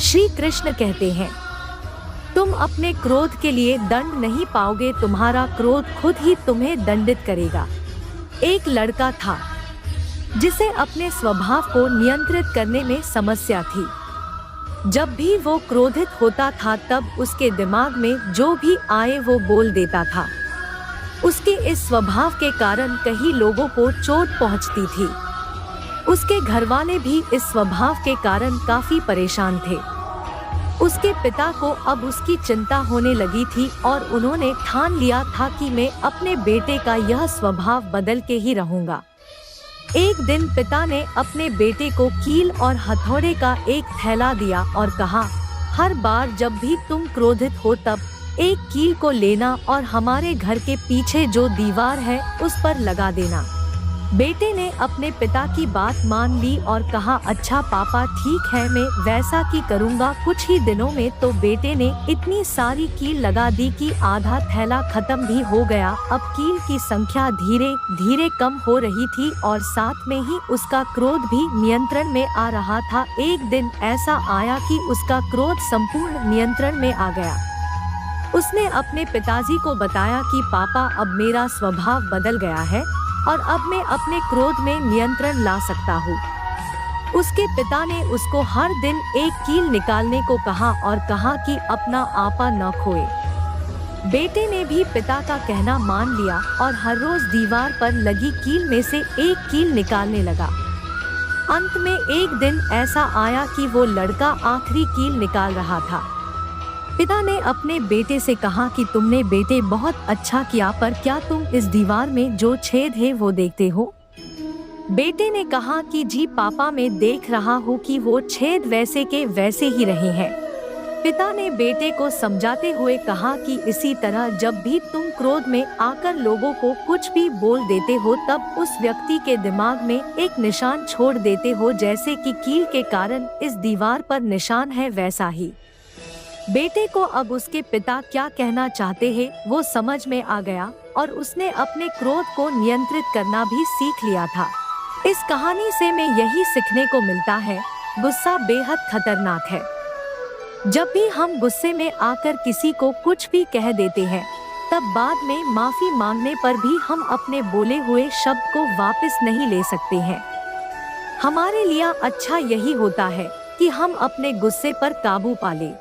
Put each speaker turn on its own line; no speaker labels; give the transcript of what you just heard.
श्री कृष्ण कहते हैं, तुम अपने क्रोध के लिए दंड नहीं पाओगे, तुम्हारा क्रोध खुद ही तुम्हें दंडित करेगा। एक लड़का था जिसे अपने स्वभाव को नियंत्रित करने में समस्या थी। जब भी वो क्रोधित होता था तब उसके दिमाग में जो भी आए वो बोल देता था। उसके इस स्वभाव के कारण कई लोगों को चोट पहुंचती थी। उसके घरवाले भी इस स्वभाव के कारण काफी परेशान थे। उसके पिता को अब उसकी चिंता होने लगी थी और उन्होंने ठान लिया था कि मैं अपने बेटे का यह स्वभाव बदल के ही रहूंगा। एक दिन पिता ने अपने बेटे को कील और हथौड़े का एक थैला दिया और कहा, हर बार जब भी तुम क्रोधित हो तब एक कील को लेना और हमारे घर के पीछे जो दीवार है उस पर लगा देना। बेटे ने अपने पिता की बात मान ली और कहा, अच्छा पापा ठीक है, मैं वैसा ही करूँगा। कुछ ही दिनों में तो बेटे ने इतनी सारी कील लगा दी कि आधा थैला खत्म भी हो गया। अब कील की संख्या धीरे धीरे कम हो रही थी और साथ में ही उसका क्रोध भी नियंत्रण में आ रहा था। एक दिन ऐसा आया कि उसका क्रोध संपूर्ण नियंत्रण में आ गया। उसने अपने पिताजी को बताया कि पापा अब मेरा स्वभाव बदल गया है और अब मैं अपने क्रोध में नियंत्रण ला सकता हूँ। उसके पिता ने उसको हर दिन एक कील निकालने को कहा और कहा कि अपना आपा न खोए। बेटे ने भी पिता का कहना मान लिया और हर रोज दीवार पर लगी कील में से एक कील निकालने लगा। अंत में एक दिन ऐसा आया कि वो लड़का आखिरी कील निकाल रहा था। पिता ने अपने बेटे से कहा कि तुमने बेटे बहुत अच्छा किया, पर क्या तुम इस दीवार में जो छेद है वो देखते हो? बेटे ने कहा कि जी पापा, मैं देख रहा हूँ कि वो छेद वैसे के वैसे ही रहे हैं। पिता ने बेटे को समझाते हुए कहा कि इसी तरह जब भी तुम क्रोध में आकर लोगों को कुछ भी बोल देते हो तब उस व्यक्ति के दिमाग में एक निशान छोड़ देते हो, जैसे कि कील के कारण इस दीवार पर निशान है वैसा ही। बेटे को अब उसके पिता क्या कहना चाहते हैं वो समझ में आ गया और उसने अपने क्रोध को नियंत्रित करना भी सीख लिया था। इस कहानी से हमें यही सीखने को मिलता है, गुस्सा बेहद खतरनाक है। जब भी हम गुस्से में आकर किसी को कुछ भी कह देते हैं तब बाद में माफी मांगने पर भी हम अपने बोले हुए शब्द को वापस नहीं ले सकते हैं। हमारे लिए अच्छा यही होता है कि हम अपने गुस्से पर काबू पा लें।